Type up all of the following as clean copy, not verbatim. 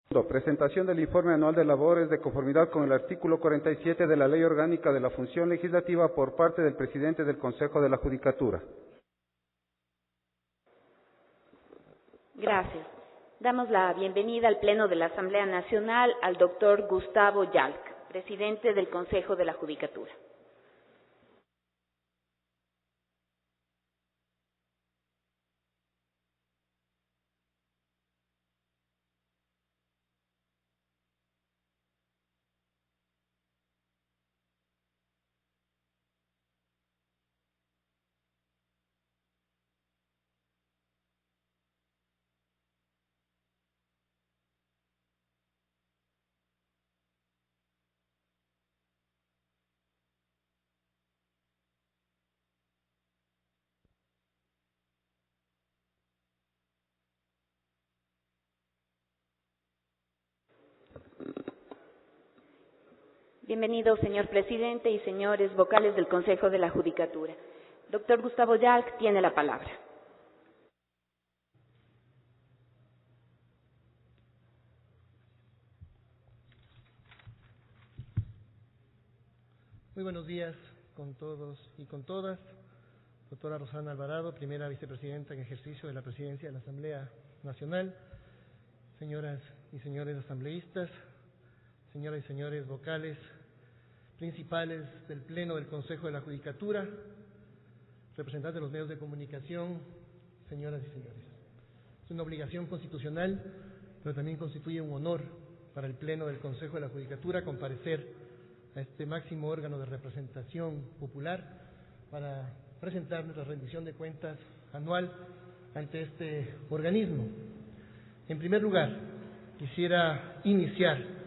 Presentación del informe anual de labores de conformidad con el artículo 47 de la Ley Orgánica de la Función Legislativa por parte del presidente del Consejo de la Judicatura. Gracias. Damos la bienvenida al Pleno de la Asamblea Nacional al doctor Gustavo Yalc, presidente del Consejo de la Judicatura. Bienvenido, señor presidente y señores vocales del Consejo de la Judicatura. Doctor Gustavo Yalc tiene la palabra. Muy buenos días con todos y con todas. Doctora Rosana Alvarado, primera vicepresidenta en ejercicio de la presidencia de la Asamblea Nacional. Señoras y señores asambleístas, señoras y señores vocales principales del Pleno del Consejo de la Judicatura, representantes de los medios de comunicación, señoras y señores. Es una obligación constitucional, pero también constituye un honor para el Pleno del Consejo de la Judicatura comparecer a este máximo órgano de representación popular para presentar nuestra rendición de cuentas anual ante este organismo. En primer lugar, quisiera iniciar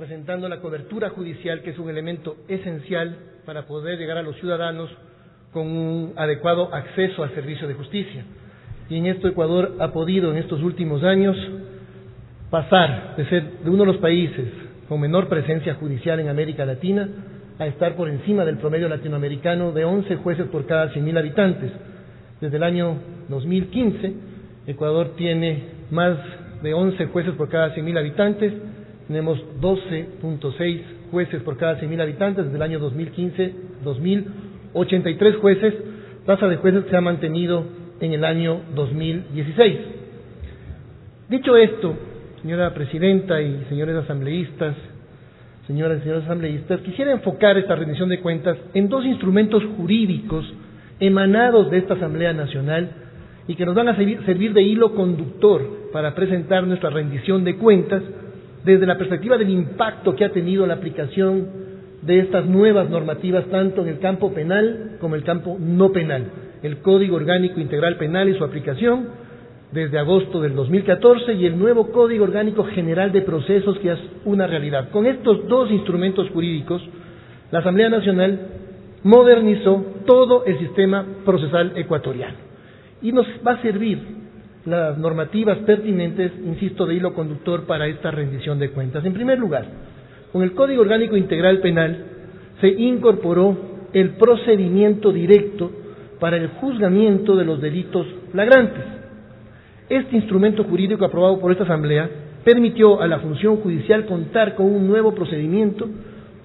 presentando la cobertura judicial, que es un elemento esencial para poder llegar a los ciudadanos con un adecuado acceso al servicio de justicia. Y en esto Ecuador ha podido en estos últimos años pasar de ser de uno de los países con menor presencia judicial en América Latina a estar por encima del promedio latinoamericano de 11 jueces por cada 100.000 habitantes. Desde el año 2015, Ecuador tiene más de 11 jueces por cada 100.000 habitantes. Tenemos 12.6 jueces por cada 100.000 habitantes. Desde el año 2015, 2.083 jueces, tasa de jueces que se ha mantenido en el año 2016. Dicho esto, señora presidenta y señores asambleístas, señoras y señores asambleístas, quisiera enfocar esta rendición de cuentas en dos instrumentos jurídicos emanados de esta Asamblea Nacional y que nos van a servir de hilo conductor para presentar nuestra rendición de cuentas desde la perspectiva del impacto que ha tenido la aplicación de estas nuevas normativas, tanto en el campo penal como en el campo no penal. El Código Orgánico Integral Penal y su aplicación desde agosto del 2014 y el nuevo Código Orgánico General de Procesos, que es una realidad. Con estos dos instrumentos jurídicos, la Asamblea Nacional modernizó todo el sistema procesal ecuatoriano y nos va a servir las normativas pertinentes, insisto, de hilo conductor para esta rendición de cuentas. En primer lugar, con el Código Orgánico Integral Penal se incorporó el procedimiento directo para el juzgamiento de los delitos flagrantes. Este instrumento jurídico aprobado por esta Asamblea permitió a la función judicial contar con un nuevo procedimiento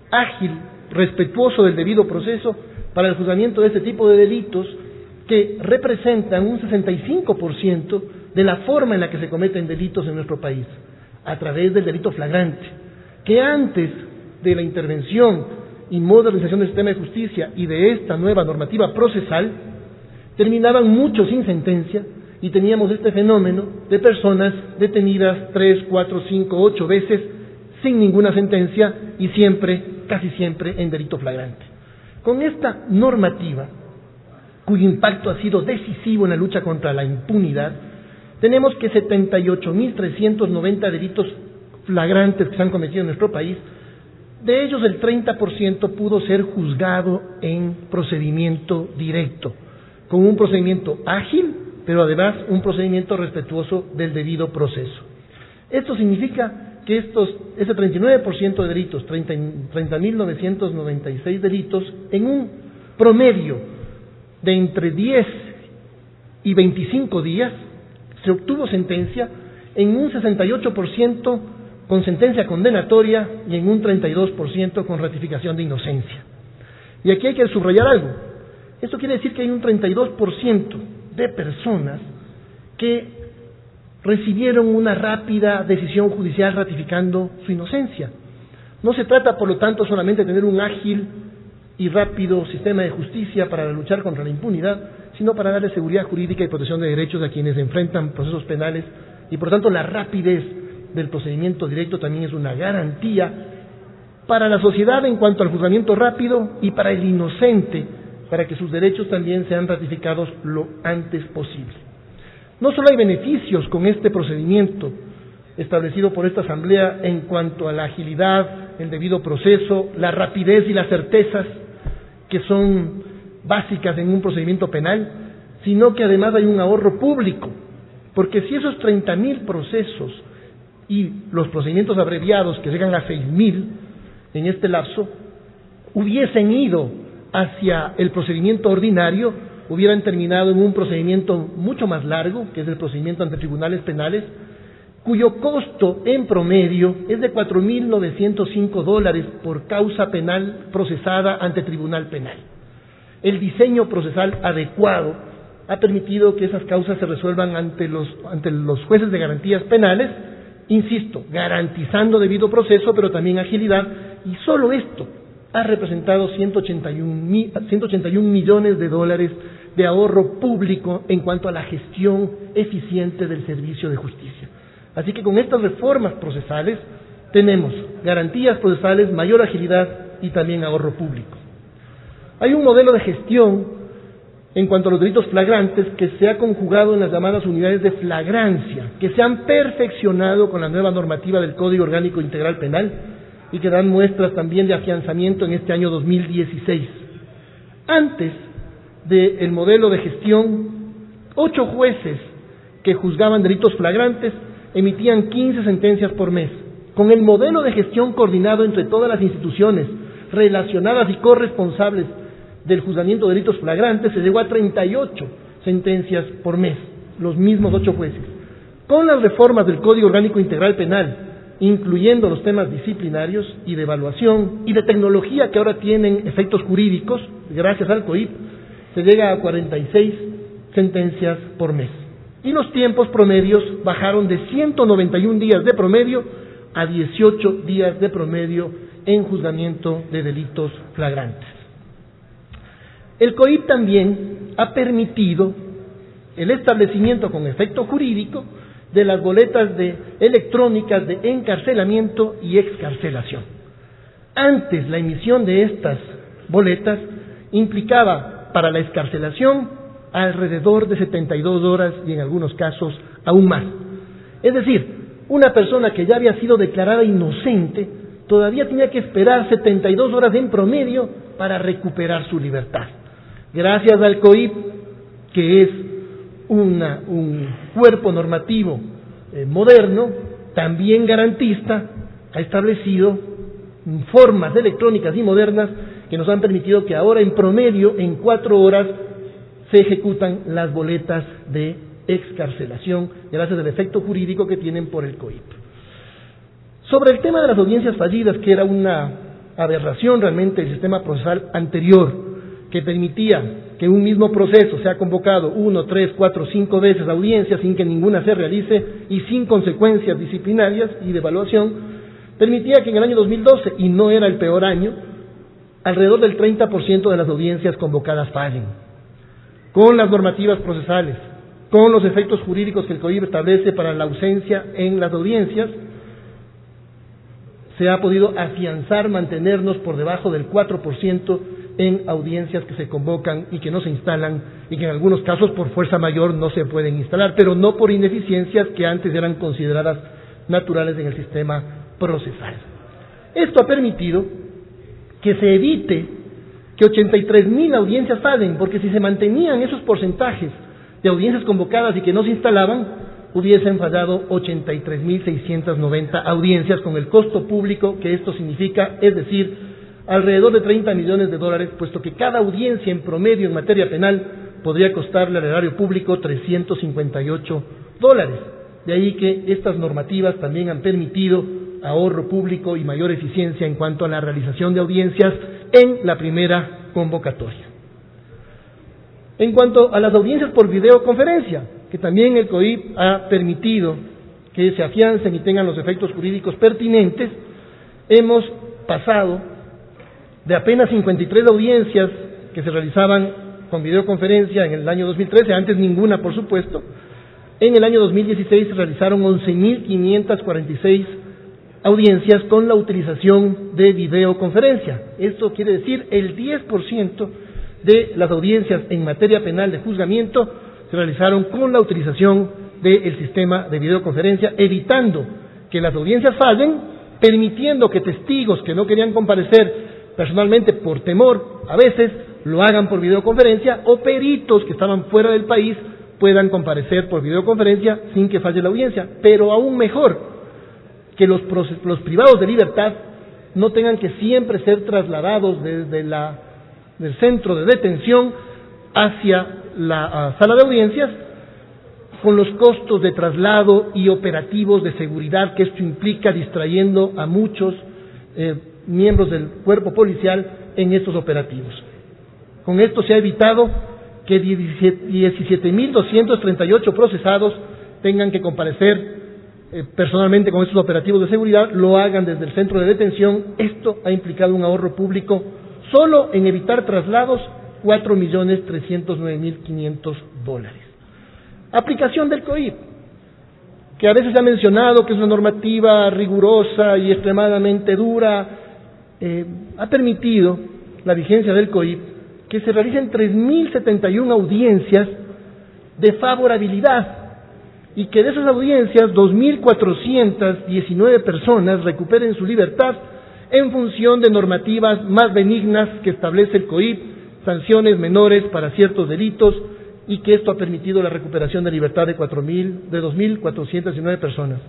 ágil, respetuoso del debido proceso para el juzgamiento de este tipo de delitos que representan un 65% de la forma en la que se cometen delitos en nuestro país, a través del delito flagrante, que antes de la intervención y modernización del sistema de justicia y de esta nueva normativa procesal, terminaban muchos sin sentencia y teníamos este fenómeno de personas detenidas 3, 4, 5, 8 veces sin ninguna sentencia y siempre, casi siempre, en delito flagrante. Con esta normativa, cuyo impacto ha sido decisivo en la lucha contra la impunidad, tenemos que 78.390 delitos flagrantes que se han cometido en nuestro país. De ellos el 30% pudo ser juzgado en procedimiento directo, con un procedimiento ágil, pero además un procedimiento respetuoso del debido proceso. Esto significa que ese 39% de delitos, 30.996 delitos, en un promedio de entre 10 y 25 días, se obtuvo sentencia en un 68% con sentencia condenatoria y en un 32% con ratificación de inocencia. Y aquí hay que subrayar algo. Esto quiere decir que hay un 32% de personas que recibieron una rápida decisión judicial ratificando su inocencia. No se trata, por lo tanto, solamente de tener un ágil y rápido sistema de justicia para luchar contra la impunidad, sino para darle seguridad jurídica y protección de derechos a quienes enfrentan procesos penales, y por tanto la rapidez del procedimiento directo también es una garantía para la sociedad en cuanto al juzgamiento rápido y para el inocente, para que sus derechos también sean ratificados lo antes posible. No solo hay beneficios con este procedimiento establecido por esta Asamblea en cuanto a la agilidad, el debido proceso, la rapidez y las certezas que son básicas en un procedimiento penal, sino que además hay un ahorro público, porque si esos 30.000 procesos y los procedimientos abreviados que llegan a 6.000 en este lapso hubiesen ido hacia el procedimiento ordinario, hubieran terminado en un procedimiento mucho más largo, que es el procedimiento ante tribunales penales, cuyo costo en promedio es de $4.905 por causa penal procesada ante tribunal penal. El diseño procesal adecuado ha permitido que esas causas se resuelvan ante los jueces de garantías penales, insisto, garantizando debido proceso, pero también agilidad, y solo esto ha representado $181 millones de ahorro público en cuanto a la gestión eficiente del servicio de justicia. Así que con estas reformas procesales tenemos garantías procesales, mayor agilidad y también ahorro público. Hay un modelo de gestión en cuanto a los delitos flagrantes que se ha conjugado en las llamadas unidades de flagrancia, que se han perfeccionado con la nueva normativa del Código Orgánico Integral Penal y que dan muestras también de afianzamiento en este año 2016. Antes del modelo de gestión, 8 jueces que juzgaban delitos flagrantes emitían 15 sentencias por mes. Con el modelo de gestión coordinado entre todas las instituciones relacionadas y corresponsables del juzgamiento de delitos flagrantes, se llegó a 38 sentencias por mes, los mismos 8 jueces. Con las reformas del Código Orgánico Integral Penal, incluyendo los temas disciplinarios y de evaluación y de tecnología que ahora tienen efectos jurídicos, gracias al COIP, se llega a 46 sentencias por mes. Y los tiempos promedios bajaron de 191 días de promedio a 18 días de promedio en juzgamiento de delitos flagrantes. El COIP también ha permitido el establecimiento con efecto jurídico de las boletas electrónicas de encarcelamiento y excarcelación. Antes, la emisión de estas boletas implicaba para la excarcelación alrededor de 72 horas y en algunos casos aún más. Es decir, una persona que ya había sido declarada inocente todavía tenía que esperar 72 horas en promedio para recuperar su libertad. Gracias al COIP, que es un cuerpo normativo moderno, también garantista, ha establecido formas electrónicas y modernas que nos han permitido que ahora en promedio, en 4 horas, se ejecutan las boletas de excarcelación, gracias al efecto jurídico que tienen por el COIP. Sobre el tema de las audiencias fallidas, que era una aberración realmente del sistema procesal anterior, que permitía que un mismo proceso sea convocado 1, 3, 4, 5 veces a audiencias sin que ninguna se realice y sin consecuencias disciplinarias y de evaluación, permitía que en el año 2012, y no era el peor año, alrededor del 30% de las audiencias convocadas fallen. Con las normativas procesales, con los efectos jurídicos que el COIP establece para la ausencia en las audiencias, se ha podido afianzar, mantenernos por debajo del 4% en audiencias que se convocan y que no se instalan y que en algunos casos por fuerza mayor no se pueden instalar, pero no por ineficiencias que antes eran consideradas naturales en el sistema procesal. Esto ha permitido que se evite que 83.000 audiencias fallen, porque si se mantenían esos porcentajes de audiencias convocadas y que no se instalaban, hubiesen fallado 83.690 audiencias con el costo público que esto significa, es decir, alrededor de $30 millones, puesto que cada audiencia en promedio en materia penal podría costarle al erario público $358. De ahí que estas normativas también han permitido ahorro público y mayor eficiencia en cuanto a la realización de audiencias en la primera convocatoria. En cuanto a las audiencias por videoconferencia, que también el COIP ha permitido que se afiancen y tengan los efectos jurídicos pertinentes, hemos pasado de apenas 53 audiencias que se realizaban con videoconferencia en el año 2013, antes ninguna por supuesto. En el año 2016 se realizaron 11.546 audiencias con la utilización de videoconferencia. Esto quiere decir el 10% de las audiencias en materia penal de juzgamiento se realizaron con la utilización del sistema de videoconferencia, evitando que las audiencias fallen, permitiendo que testigos que no querían comparecer personalmente por temor, a veces lo hagan por videoconferencia, o peritos que estaban fuera del país puedan comparecer por videoconferencia sin que falle la audiencia. Pero aún mejor, que los privados de libertad no tengan que siempre ser trasladados desde del centro de detención hacia la sala de audiencias, con los costos de traslado y operativos de seguridad que esto implica, distrayendo a muchos miembros del cuerpo policial en estos operativos. Con esto se ha evitado que 17.238 procesados tengan que comparecer personalmente con estos operativos de seguridad, lo hagan desde el centro de detención. Esto ha implicado un ahorro público solo en evitar traslados, $4.309.500. Aplicación del COIP, que a veces se ha mencionado que es una normativa rigurosa y extremadamente dura, ha permitido la vigencia del COIP que se realicen 3.071 audiencias de favorabilidad y que de esas audiencias 2.419 personas recuperen su libertad en función de normativas más benignas que establece el COIP, sanciones menores para ciertos delitos, y que esto ha permitido la recuperación de libertad de 2.419 personas.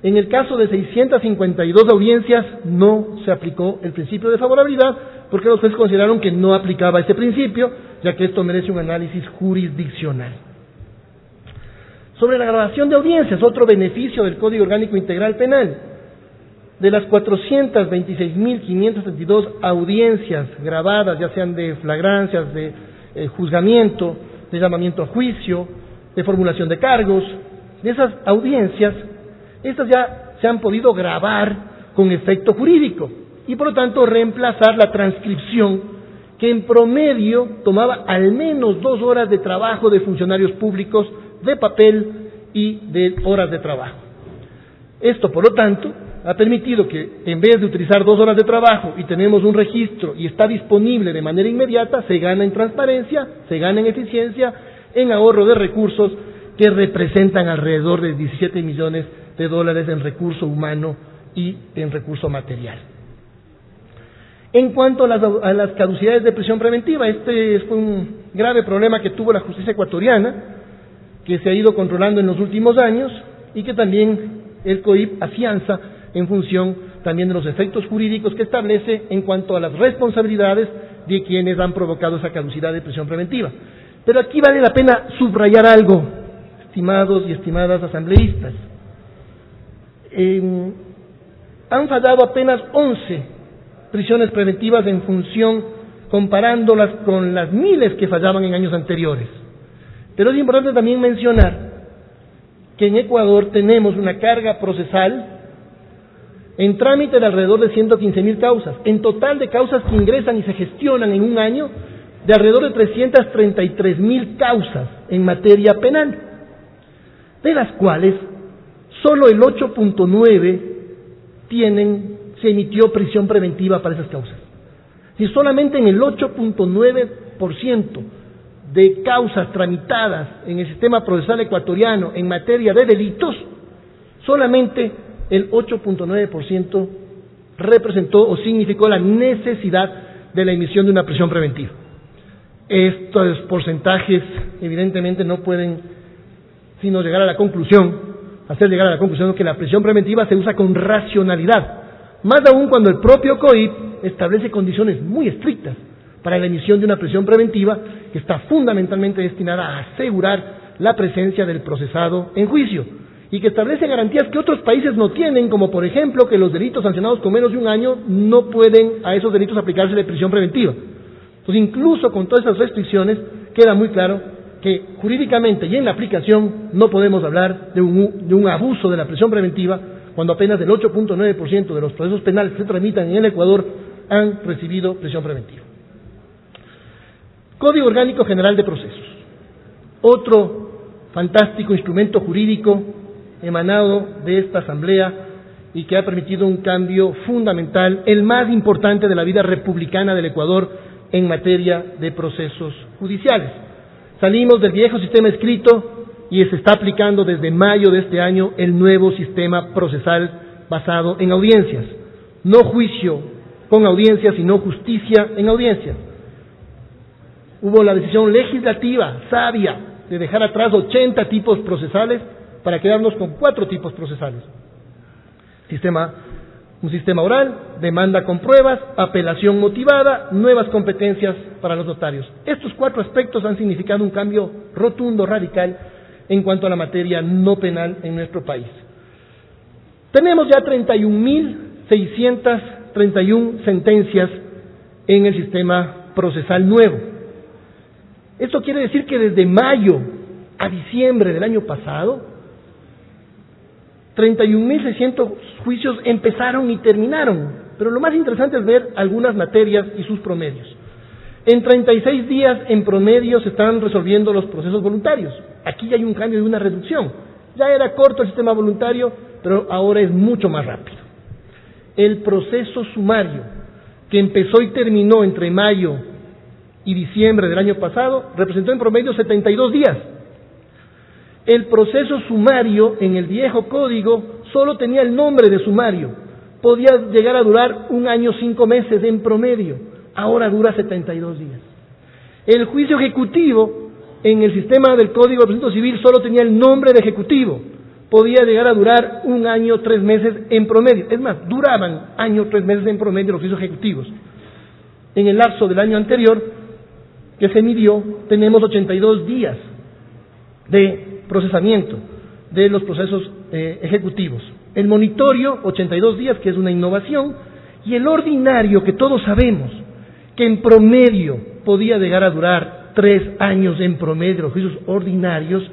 En el caso de 652 audiencias no se aplicó el principio de favorabilidad porque los jueces consideraron que no aplicaba este principio, ya que esto merece un análisis jurisdiccional. Sobre la grabación de audiencias, otro beneficio del Código Orgánico Integral Penal. De las 426.572 audiencias grabadas, ya sean de flagrancias, de juzgamiento, de llamamiento a juicio, de formulación de cargos, de esas audiencias, estas ya se han podido grabar con efecto jurídico y por lo tanto reemplazar la transcripción que en promedio tomaba al menos 2 horas de trabajo de funcionarios públicos, de papel y de horas de trabajo. Esto, por lo tanto, ha permitido que en vez de utilizar 2 horas de trabajo y tenemos un registro y está disponible de manera inmediata, se gana en transparencia, se gana en eficiencia, en ahorro de recursos que representan alrededor de $17 millones en recurso humano y en recurso material. En cuanto a las caducidades de prisión preventiva, este fue un grave problema que tuvo la justicia ecuatoriana, que se ha ido controlando en los últimos años y que también el COIP afianza en función también de los efectos jurídicos que establece en cuanto a las responsabilidades de quienes han provocado esa caducidad de prisión preventiva. Pero aquí vale la pena subrayar algo, estimados y estimadas asambleístas. Han fallado apenas 11 prisiones preventivas en función, comparándolas con las miles que fallaban en años anteriores. Pero es importante también mencionar que en Ecuador tenemos una carga procesal en trámite de alrededor de 115.000 causas, en total de causas que ingresan y se gestionan en un año de alrededor de 333.000 causas en materia penal, de las cuales solo el 8.9 se emitió prisión preventiva para esas causas. Y solamente en el 8.9% de causas tramitadas en el sistema procesal ecuatoriano en materia de delitos, solamente el 8.9% representó o significó la necesidad de la emisión de una prisión preventiva. Estos porcentajes evidentemente no pueden sino hacer llegar a la conclusión que la prisión preventiva se usa con racionalidad, más aún cuando el propio COIP establece condiciones muy estrictas para la emisión de una prisión preventiva que está fundamentalmente destinada a asegurar la presencia del procesado en juicio y que establece garantías que otros países no tienen, como por ejemplo que los delitos sancionados con menos de un año no pueden a esos delitos aplicarse de prisión preventiva. Entonces, incluso con todas esas restricciones, queda muy claro que jurídicamente y en la aplicación no podemos hablar de un abuso de la prisión preventiva cuando apenas el 8.9% de los procesos penales que se tramitan en el Ecuador han recibido prisión preventiva. Código Orgánico General de Procesos. Otro fantástico instrumento jurídico emanado de esta Asamblea y que ha permitido un cambio fundamental, el más importante de la vida republicana del Ecuador en materia de procesos judiciales. Salimos del viejo sistema escrito y se está aplicando desde mayo de este año el nuevo sistema procesal basado en audiencias. No juicio con audiencias, sino justicia en audiencias. Hubo la decisión legislativa sabia de dejar atrás 80 tipos procesales para quedarnos con 4 tipos procesales. Un sistema oral, demanda con pruebas, apelación motivada, nuevas competencias para los notarios. Estos 4 aspectos han significado un cambio rotundo, radical, en cuanto a la materia no penal en nuestro país. Tenemos ya 31.631 sentencias en el sistema procesal nuevo. Esto quiere decir que desde mayo a diciembre del año pasado, 31.600 juicios empezaron y terminaron, pero lo más interesante es ver algunas materias y sus promedios. En 36 días en promedio se están resolviendo los procesos voluntarios. Aquí hay un cambio y una reducción. Ya era corto el sistema voluntario, pero ahora es mucho más rápido. El proceso sumario, que empezó y terminó entre mayo y diciembre del año pasado, representó en promedio 72 días. El proceso sumario en el viejo código solo tenía el nombre de sumario. Podía llegar a durar 1 año 5 meses en promedio. Ahora dura 72 días. El juicio ejecutivo en el sistema del Código de Procedimiento Civil solo tenía el nombre de ejecutivo. Podía llegar a durar 1 año 3 meses en promedio. Es más, duraban 1 año 3 meses en promedio los juicios ejecutivos. En el lapso del año anterior que se midió, tenemos 82 días de procesamiento de los procesos ejecutivos. El monitorio, 82 días, que es una innovación, y el ordinario, que todos sabemos que en promedio podía llegar a durar 3 años en promedio, los juicios ordinarios,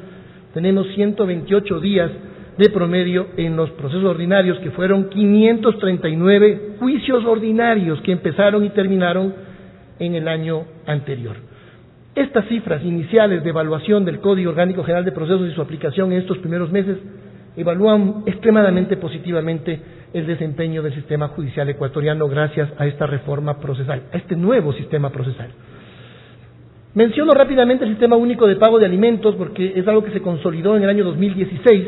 tenemos 128 días de promedio en los procesos ordinarios, que fueron 539 juicios ordinarios que empezaron y terminaron en el año anterior. Estas cifras iniciales de evaluación del Código Orgánico General de Procesos y su aplicación en estos primeros meses evalúan extremadamente positivamente el desempeño del sistema judicial ecuatoriano gracias a esta reforma procesal, a este nuevo sistema procesal. Menciono rápidamente el Sistema Único de Pago de Alimentos porque es algo que se consolidó en el año 2016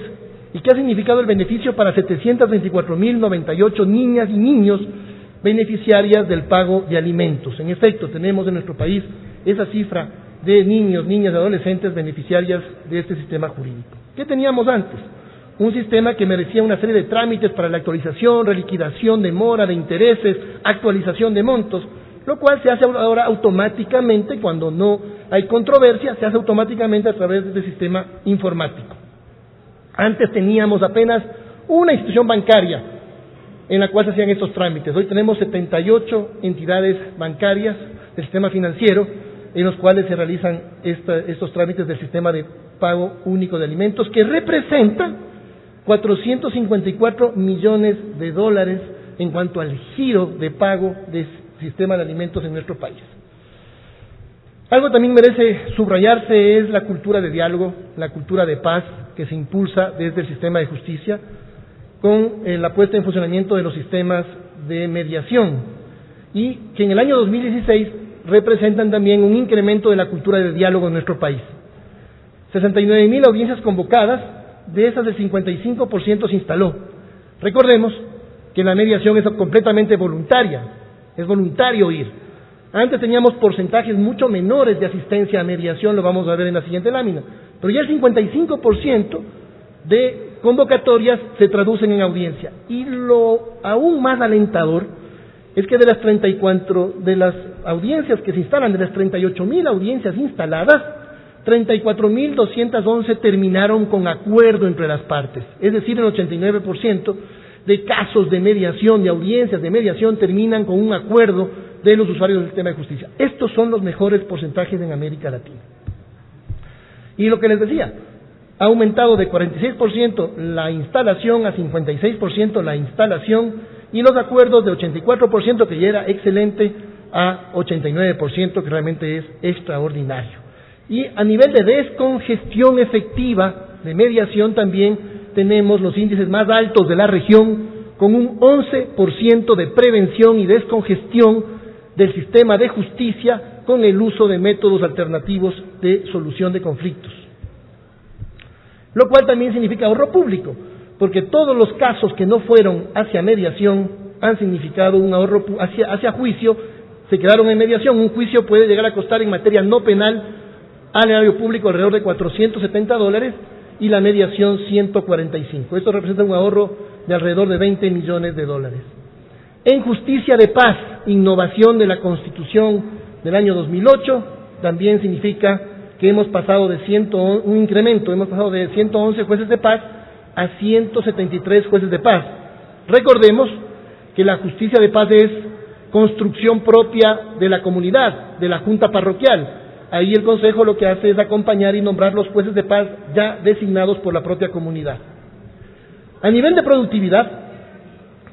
y que ha significado el beneficio para 724.098 niñas y niños beneficiarias del pago de alimentos. En efecto, tenemos en nuestro país esa cifra de niños, niñas y adolescentes beneficiarias de este sistema jurídico. ¿Qué teníamos antes? Un sistema que merecía una serie de trámites para la actualización, reliquidación de mora, de intereses, actualización de montos, lo cual se hace ahora automáticamente cuando no hay controversia, se hace automáticamente a través de este sistema informático. Antes teníamos apenas una institución bancaria en la cual se hacían estos trámites. Hoy tenemos 78 entidades bancarias del sistema financiero en los cuales se realizan estos trámites del sistema de pago único de alimentos, que representan 454 millones de dólares en cuanto al giro de pago del sistema de alimentos en nuestro país. Algo también merece subrayarse es la cultura de diálogo, la cultura de paz que se impulsa desde el sistema de justicia con la puesta en funcionamiento de los sistemas de mediación y que en el año 2016 representan también un incremento de la cultura de diálogo en nuestro país. 69.000 audiencias convocadas, de esas el 55% se instaló. Recordemos que la mediación es completamente voluntaria, es voluntario ir. Antes teníamos porcentajes mucho menores de asistencia a mediación, lo vamos a ver en la siguiente lámina, pero ya el 55% de convocatorias se traducen en audiencia. Y lo aún más alentador es que de las 34 de las audiencias que se instalan, de las 38.000 audiencias instaladas, 34.211 terminaron con acuerdo entre las partes, es decir, el 89% de casos de mediación, de audiencias de mediación, terminan con un acuerdo de los usuarios del sistema de justicia. Estos son los mejores porcentajes en América Latina. Y lo que les decía, ha aumentado de 46% la instalación a 56% la instalación, y los acuerdos de 84%, que ya era excelente, a 89%, que realmente es extraordinario. Y a nivel de descongestión efectiva, de mediación, también tenemos los índices más altos de la región, con un 11% de prevención y descongestión del sistema de justicia con el uso de métodos alternativos de solución de conflictos. Lo cual también significa ahorro público, porque todos los casos que no fueron hacia mediación han significado un ahorro hacia juicio, se quedaron en mediación. Un juicio puede llegar a costar en materia no penal al erario público alrededor de $470 y la mediación 145. Esto representa un ahorro de alrededor de $20 millones. En justicia de paz, innovación de la Constitución del año 2008, también significa que hemos pasado de un incremento, hemos pasado de 111 jueces de paz a 173 jueces de paz. Recordemos que la justicia de paz es construcción propia de la comunidad, de la junta parroquial. Ahí el Consejo lo que hace es acompañar y nombrar los jueces de paz ya designados por la propia comunidad. A nivel de productividad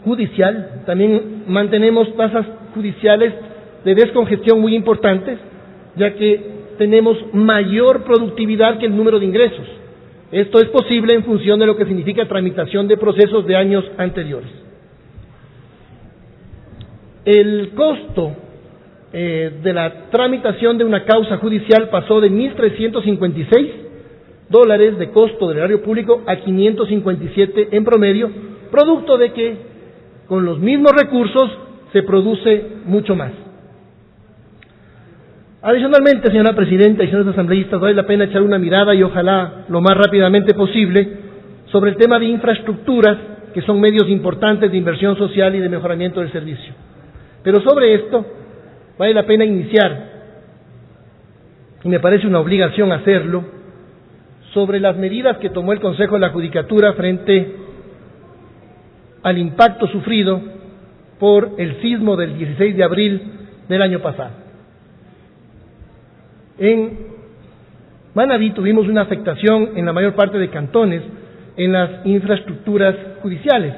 judicial, también mantenemos tasas judiciales de descongestión muy importantes, ya que tenemos mayor productividad que el número de ingresos. Esto es posible en función de lo que significa tramitación de procesos de años anteriores. El costo de la tramitación de una causa judicial pasó de $1.356 de costo del erario público a 557 en promedio, producto de que con los mismos recursos se produce mucho más. Adicionalmente, señora Presidenta y señores asambleístas, vale la pena echar una mirada, y ojalá lo más rápidamente posible, sobre el tema de infraestructuras, que son medios importantes de inversión social y de mejoramiento del servicio. Pero sobre esto vale la pena iniciar, y me parece una obligación hacerlo, sobre las medidas que tomó el Consejo de la Judicatura frente al impacto sufrido por el sismo del 16 de abril del año pasado. En Manabí tuvimos una afectación en la mayor parte de cantones en las infraestructuras judiciales.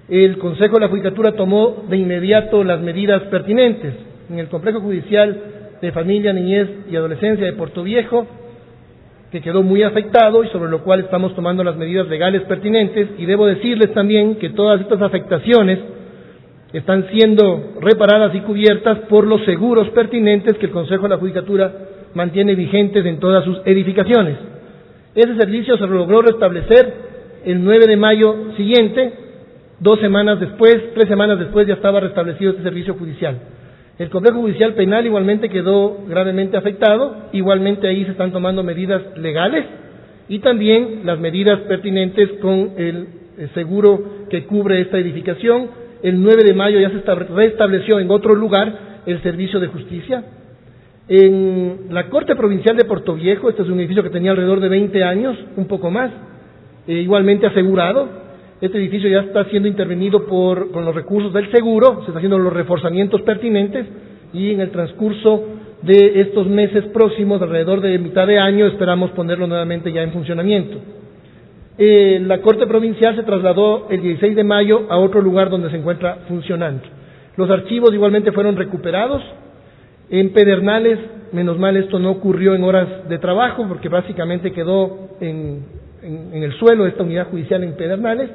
El Consejo de la Judicatura tomó de inmediato las medidas pertinentes. En el Complejo Judicial de Familia, Niñez y Adolescencia de Portoviejo, que quedó muy afectado y sobre lo cual estamos tomando las medidas legales pertinentes, y debo decirles también que todas estas afectaciones están siendo reparadas y cubiertas por los seguros pertinentes que el Consejo de la Judicatura mantiene vigentes en todas sus edificaciones. Ese servicio se logró restablecer el 9 de mayo siguiente, 3 semanas después ya estaba restablecido este servicio judicial. El Complejo Judicial Penal igualmente quedó gravemente afectado, igualmente ahí se están tomando medidas legales y también las medidas pertinentes con el seguro que cubre esta edificación. El 9 de mayo ya se restableció en otro lugar el servicio de justicia. En la Corte Provincial de Portoviejo, este es un edificio que tenía alrededor de 20 años, un poco más, igualmente asegurado. Este edificio ya está siendo intervenido con los recursos del seguro, se están haciendo los reforzamientos pertinentes y en el transcurso de estos meses próximos, alrededor de mitad de año, esperamos ponerlo nuevamente ya en funcionamiento. La Corte Provincial se trasladó el 16 de mayo a otro lugar donde se encuentra funcionando. Los archivos igualmente fueron recuperados. En Pedernales, menos mal esto no ocurrió en horas de trabajo, porque básicamente quedó en el suelo esta unidad judicial en Pedernales.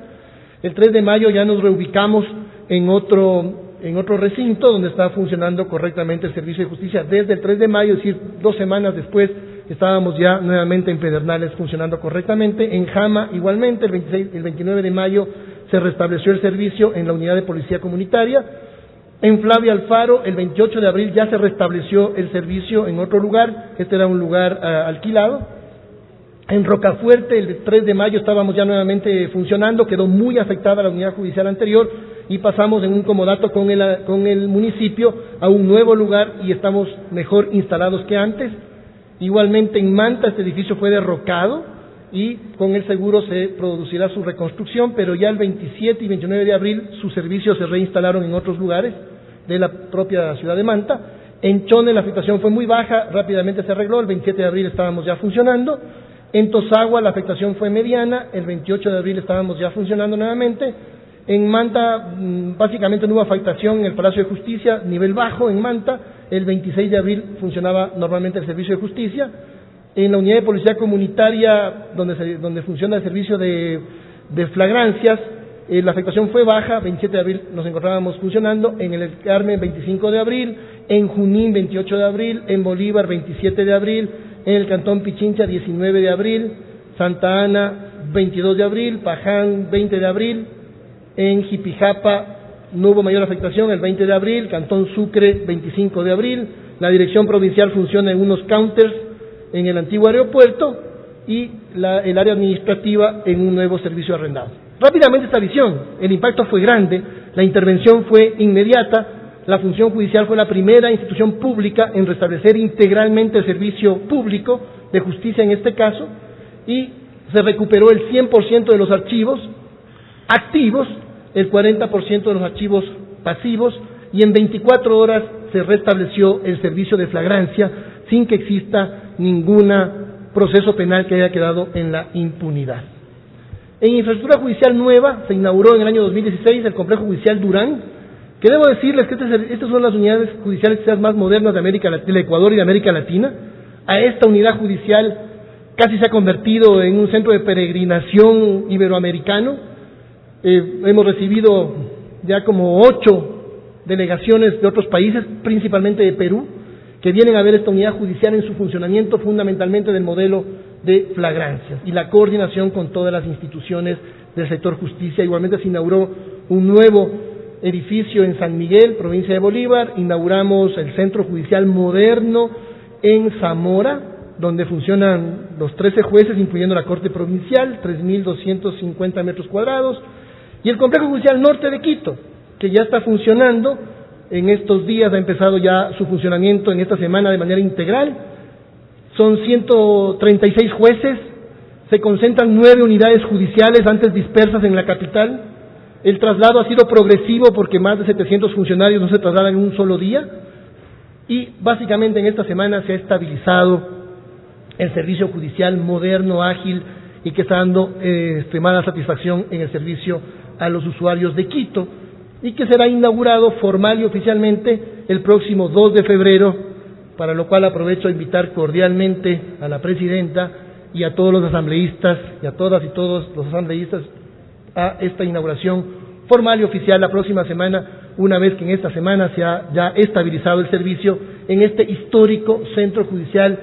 El 3 de mayo ya nos reubicamos en otro recinto donde está funcionando correctamente el servicio de justicia. Desde el 3 de mayo, es decir, 2 semanas después, estábamos ya nuevamente en Pedernales funcionando correctamente. En Jama igualmente, el 29 de mayo se restableció el servicio en la unidad de policía comunitaria. En Flavia Alfaro, el 28 de abril ya se restableció el servicio en otro lugar, este era un lugar alquilado. En Rocafuerte, el 3 de mayo estábamos ya nuevamente funcionando, quedó muy afectada la unidad judicial anterior y pasamos en un comodato con el municipio a un nuevo lugar y estamos mejor instalados que antes. Igualmente en Manta este edificio fue derrocado y con el seguro se producirá su reconstrucción, pero ya el 27 y 29 de abril sus servicios se reinstalaron en otros lugares de la propia ciudad de Manta. En Chone la afectación fue muy baja, rápidamente se arregló, el 27 de abril estábamos ya funcionando. En Tosagua la afectación fue mediana, el 28 de abril estábamos ya funcionando nuevamente. En Manta básicamente no hubo afectación en el Palacio de Justicia, nivel bajo en Manta. El 26 de abril funcionaba normalmente el servicio de justicia. En la unidad de policía comunitaria, donde funciona el servicio de flagrancias, la afectación fue baja, 27 de abril nos encontrábamos funcionando, en el Carmen 25 de abril, en Junín 28 de abril, en Bolívar 27 de abril, en el Cantón Pichincha 19 de abril, Santa Ana 22 de abril, Paján 20 de abril, en Jipijapa no hubo mayor afectación el 20 de abril, Cantón Sucre 25 de abril, la dirección provincial funciona en unos counters en el antiguo aeropuerto y el área administrativa en un nuevo servicio arrendado. Rápidamente esta visión, el impacto fue grande, la intervención fue inmediata, la función judicial fue la primera institución pública en restablecer integralmente el servicio público de justicia en este caso, y se recuperó el 100% de los archivos activos, el 40% de los archivos pasivos, y en 24 horas se restableció el servicio de flagrancia sin que exista ningún proceso penal que haya quedado en la impunidad. En infraestructura judicial nueva se inauguró en el año 2016 el complejo judicial Durán, que debo decirles que estas son las unidades judiciales quizás más modernas del Ecuador y de América Latina. A esta unidad judicial casi se ha convertido en un centro de peregrinación iberoamericano. Hemos recibido ya como 8 delegaciones de otros países, principalmente de Perú, que vienen a ver esta unidad judicial en su funcionamiento fundamentalmente del modelo de flagrancias y la coordinación con todas las instituciones del sector justicia. Igualmente se inauguró un nuevo edificio en San Miguel, provincia de Bolívar, inauguramos el centro judicial moderno en Zamora, donde funcionan los 13 jueces, incluyendo la Corte Provincial, 3.250 metros cuadrados, y el complejo judicial norte de Quito, que ya está funcionando. En estos días ha empezado ya su funcionamiento en esta semana de manera integral. Son 136 jueces, se concentran 9 unidades judiciales antes dispersas en la capital. El traslado ha sido progresivo porque más de 700 funcionarios no se trasladan en un solo día, y básicamente en esta semana se ha estabilizado el servicio judicial moderno, ágil, y que está dando extremada satisfacción en el servicio a los usuarios de Quito, y que será inaugurado formal y oficialmente el próximo 2 de febrero, para lo cual aprovecho a invitar cordialmente a la presidenta y a todos los asambleístas, y a todas y todos los asambleístas, a esta inauguración formal y oficial la próxima semana, una vez que en esta semana se ha ya estabilizado el servicio en este histórico centro judicial,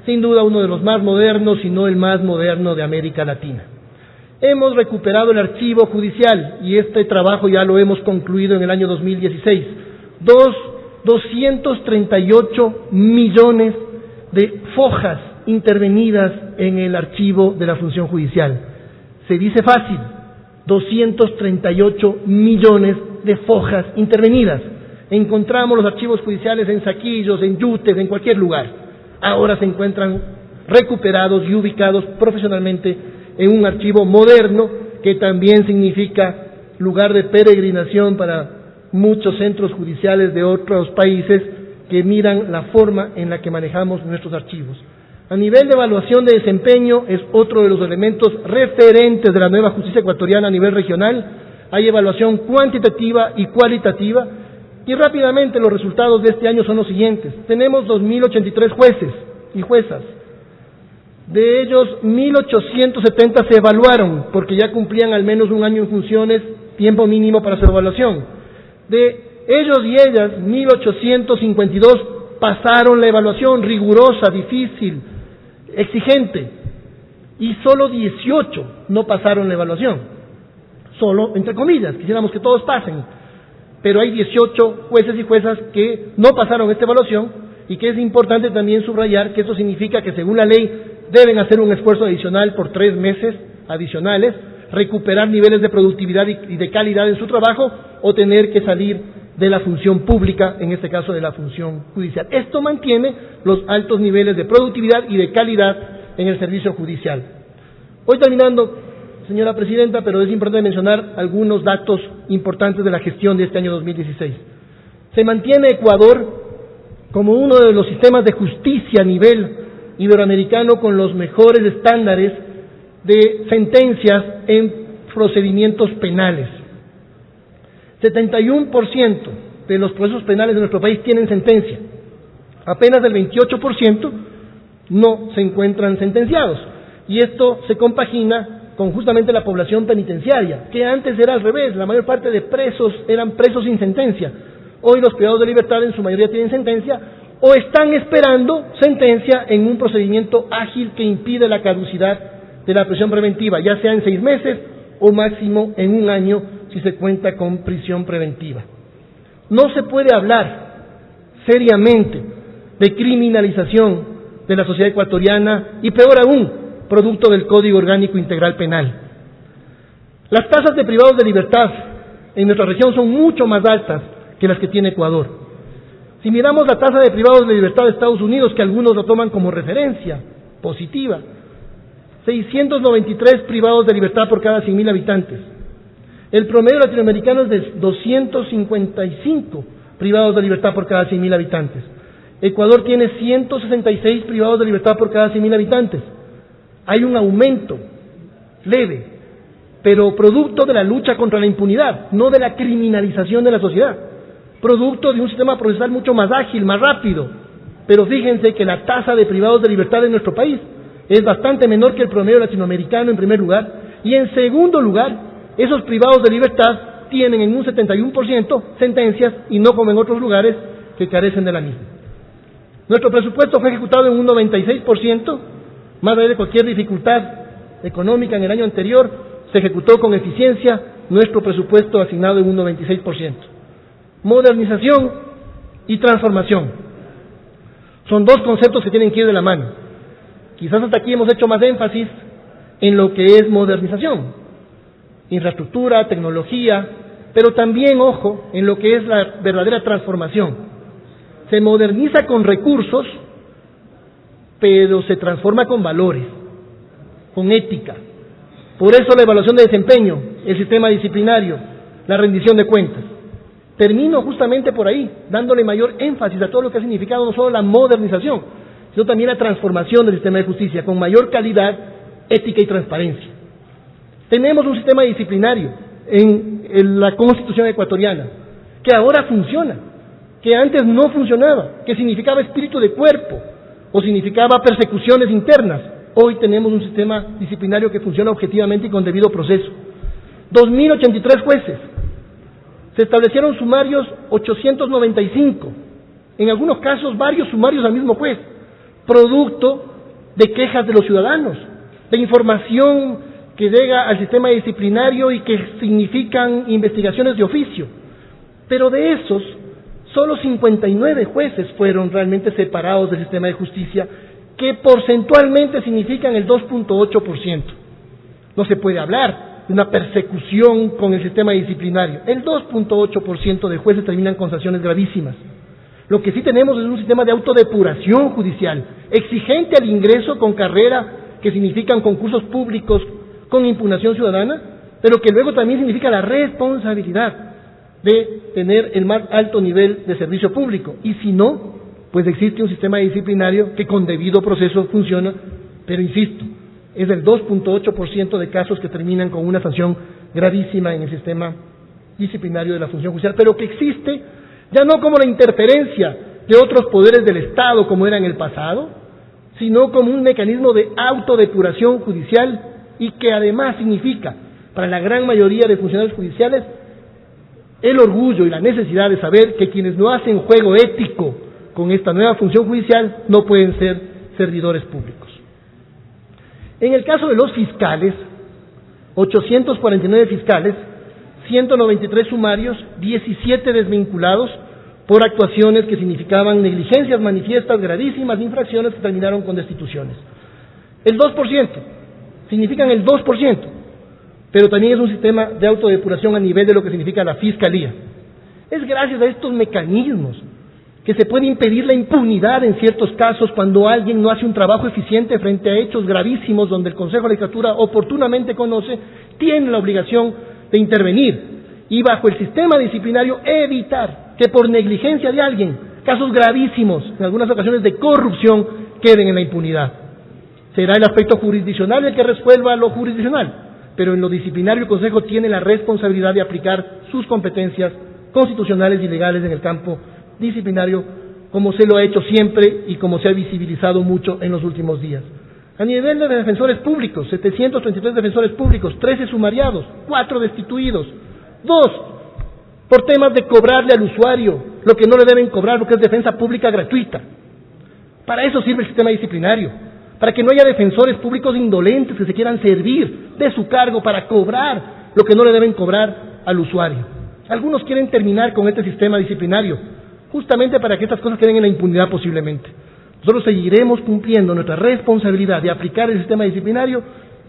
sin duda uno de los más modernos, si no el más moderno de América Latina. Hemos recuperado el archivo judicial y este trabajo ya lo hemos concluido en el año 2016. 238 millones de fojas intervenidas en el archivo de la función judicial. Se dice fácil, 238 millones de fojas intervenidas. Encontramos los archivos judiciales en Saquillos, en Yutes, en cualquier lugar. Ahora se encuentran recuperados y ubicados profesionalmente en un archivo moderno, que también significa lugar de peregrinación para muchos centros judiciales de otros países que miran la forma en la que manejamos nuestros archivos. A nivel de evaluación de desempeño es otro de los elementos referentes de la nueva justicia ecuatoriana a nivel regional. Hay evaluación cuantitativa y cualitativa, y rápidamente los resultados de este año son los siguientes. Tenemos 2.083 jueces y juezas. De ellos, 1.870 se evaluaron porque ya cumplían al menos un año en funciones, tiempo mínimo para su evaluación. De ellos y ellas, 1.852 pasaron la evaluación rigurosa, difícil, exigente, y solo 18 no pasaron la evaluación. Solo, entre comillas, quisiéramos que todos pasen, pero hay 18 jueces y juezas que no pasaron esta evaluación, y que es importante también subrayar que eso significa que según la ley deben hacer un esfuerzo adicional por 3 meses adicionales, recuperar niveles de productividad y de calidad en su trabajo, o tener que salir de la función pública, en este caso de la función judicial. Esto mantiene los altos niveles de productividad y de calidad en el servicio judicial. Voy terminando, señora Presidenta, pero es importante mencionar algunos datos importantes de la gestión de este año 2016. Se mantiene Ecuador como uno de los sistemas de justicia a nivel iberoamericano con los mejores estándares de sentencias en procedimientos penales. 71% de los procesos penales de nuestro país tienen sentencia. Apenas el 28% no se encuentran sentenciados. Y esto se compagina con justamente la población penitenciaria, que antes era al revés, la mayor parte de presos eran presos sin sentencia. Hoy los privados de libertad en su mayoría tienen sentencia o están esperando sentencia en un procedimiento ágil que impide la caducidad de la prisión preventiva, ya sea en 6 meses o máximo en 1 año si se cuenta con prisión preventiva. No se puede hablar seriamente de criminalización de la sociedad ecuatoriana y peor aún, producto del Código Orgánico Integral Penal. Las tasas de privados de libertad en nuestra región son mucho más altas que las que tiene Ecuador. Si miramos la tasa de privados de libertad de Estados Unidos, que algunos lo toman como referencia positiva, 693 privados de libertad por cada 100.000 habitantes. El promedio latinoamericano es de 255 privados de libertad por cada 100.000 habitantes. Ecuador tiene 166 privados de libertad por cada 100.000 habitantes. Hay un aumento leve, pero producto de la lucha contra la impunidad, no de la criminalización de la sociedad. Producto de un sistema procesal mucho más ágil, más rápido. Pero fíjense que la tasa de privados de libertad en nuestro país es bastante menor que el promedio latinoamericano en primer lugar, y en segundo lugar, esos privados de libertad tienen en un 71% sentencias y no como en otros lugares que carecen de la misma. Nuestro presupuesto fue ejecutado en un 96%, más allá de cualquier dificultad económica en el año anterior, se ejecutó con eficiencia nuestro presupuesto asignado en un 96%. Modernización y transformación son dos conceptos que tienen que ir de la mano. Quizás hasta aquí hemos hecho más énfasis en lo que es modernización, infraestructura, tecnología, pero también, ojo, en lo que es la verdadera transformación. Se moderniza con recursos, pero se transforma con valores, con ética. Por eso la evaluación de desempeño, el sistema disciplinario, la rendición de cuentas. Termino justamente por ahí, dándole mayor énfasis a todo lo que ha significado no solo la modernización, sino también la transformación del sistema de justicia, con mayor calidad, ética y transparencia. Tenemos un sistema disciplinario en la Constitución ecuatoriana, que ahora funciona, que antes no funcionaba, que significaba espíritu de cuerpo, o significaba persecuciones internas. Hoy tenemos un sistema disciplinario que funciona objetivamente y con debido proceso. 2.083 jueces. Se establecieron sumarios 895, en algunos casos varios sumarios al mismo juez, producto de quejas de los ciudadanos, de información que llega al sistema disciplinario y que significan investigaciones de oficio. Pero de esos, solo 59 jueces fueron realmente separados del sistema de justicia, que porcentualmente significan el 2.8%. No se puede hablar de una persecución con el sistema disciplinario. El 2.8% de jueces terminan con sanciones gravísimas. Lo que sí tenemos es un sistema de autodepuración judicial, exigente al ingreso con carrera, que significan concursos públicos con impugnación ciudadana, pero que luego también significa la responsabilidad de tener el más alto nivel de servicio público. Y si no, pues existe un sistema disciplinario que con debido proceso funciona, pero insisto, es del 2.8% de casos que terminan con una sanción gravísima en el sistema disciplinario de la función judicial, pero que existe ya no como la interferencia de otros poderes del Estado como era en el pasado, sino como un mecanismo de autodepuración judicial, y que además significa, para la gran mayoría de funcionarios judiciales, el orgullo y la necesidad de saber que quienes no hacen juego ético con esta nueva función judicial no pueden ser servidores públicos. En el caso de los fiscales, 849 fiscales, 193 sumarios, 17 desvinculados por actuaciones que significaban negligencias manifiestas, gravísimas infracciones que terminaron con destituciones. El 2%, significan el 2%, pero también es un sistema de autodepuración a nivel de lo que significa la fiscalía. Es gracias a estos mecanismos que se puede impedir la impunidad en ciertos casos cuando alguien no hace un trabajo eficiente frente a hechos gravísimos donde el Consejo de la Judicatura oportunamente conoce, tiene la obligación de intervenir y bajo el sistema disciplinario evitar que por negligencia de alguien casos gravísimos, en algunas ocasiones de corrupción, queden en la impunidad. Será el aspecto jurisdiccional el que resuelva lo jurisdiccional, pero en lo disciplinario el Consejo tiene la responsabilidad de aplicar sus competencias constitucionales y legales en el campo disciplinario, como se lo ha hecho siempre y como se ha visibilizado mucho en los últimos días. A nivel de defensores públicos, 733 defensores públicos, 13 sumariados, 4 destituidos, 2 por temas de cobrarle al usuario lo que no le deben cobrar, porque es defensa pública gratuita. Para eso sirve el sistema disciplinario, para que no haya defensores públicos indolentes que se quieran servir de su cargo para cobrar lo que no le deben cobrar al usuario. Algunos quieren terminar con este sistema disciplinario, justamente para que estas cosas queden en la impunidad posiblemente. Nosotros seguiremos cumpliendo nuestra responsabilidad de aplicar el sistema disciplinario,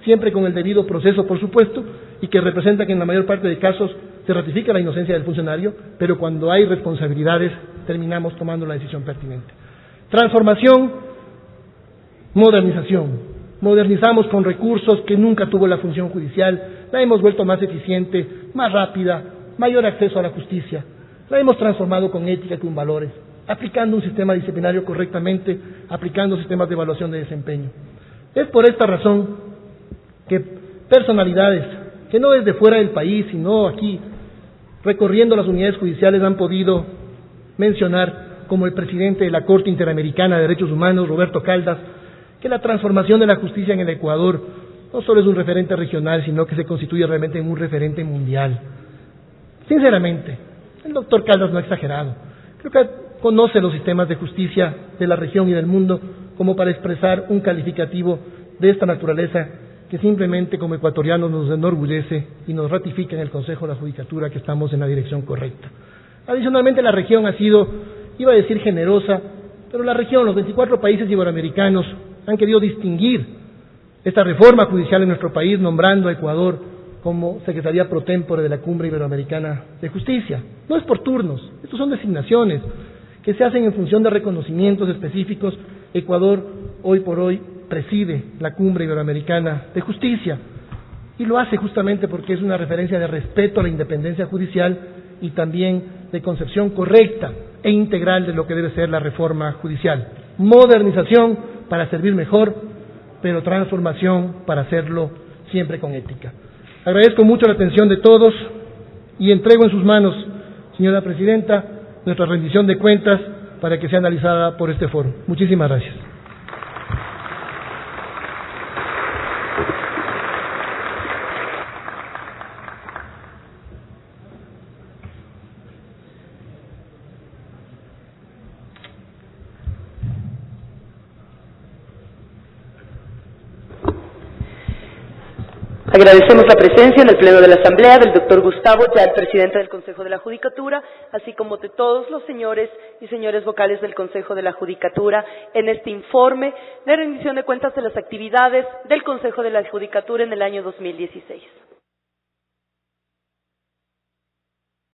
siempre con el debido proceso, por supuesto, y que representa que en la mayor parte de casos se ratifica la inocencia del funcionario, pero cuando hay responsabilidades terminamos tomando la decisión pertinente. Transformación, modernización. Modernizamos con recursos que nunca tuvo la función judicial, la hemos vuelto más eficiente, más rápida, mayor acceso a la justicia. La hemos transformado con ética y con valores, aplicando un sistema disciplinario correctamente, aplicando sistemas de evaluación de desempeño. Es por esta razón que personalidades que no desde fuera del país, sino aquí, recorriendo las unidades judiciales, han podido mencionar, como el presidente de la Corte Interamericana de Derechos Humanos, Roberto Caldas, que la transformación de la justicia en el Ecuador no solo es un referente regional, sino que se constituye realmente en un referente mundial. Sinceramente, el doctor Caldas no ha exagerado. Creo que conoce los sistemas de justicia de la región y del mundo como para expresar un calificativo de esta naturaleza que simplemente como ecuatorianos nos enorgullece y nos ratifica en el Consejo de la Judicatura que estamos en la dirección correcta. Adicionalmente, la región ha sido, iba a decir generosa, pero la región, los 24 países iberoamericanos han querido distinguir esta reforma judicial en nuestro país, nombrando a Ecuador como Secretaría Pro Tempore de la Cumbre Iberoamericana de Justicia. No es por turnos, estos son designaciones que se hacen en función de reconocimientos específicos. Ecuador, hoy por hoy, preside la Cumbre Iberoamericana de Justicia y lo hace justamente porque es una referencia de respeto a la independencia judicial y también de concepción correcta e integral de lo que debe ser la reforma judicial. Modernización para servir mejor, pero transformación para hacerlo siempre con ética. Agradezco mucho la atención de todos y entrego en sus manos, señora Presidenta, nuestra rendición de cuentas para que sea analizada por este foro. Muchísimas gracias. Agradecemos la presencia en el Pleno de la Asamblea del doctor Gustavo Yalc, presidente del Consejo de la Judicatura, así como de todos los señores y señores vocales del Consejo de la Judicatura en este informe de rendición de cuentas de las actividades del Consejo de la Judicatura en el año 2016.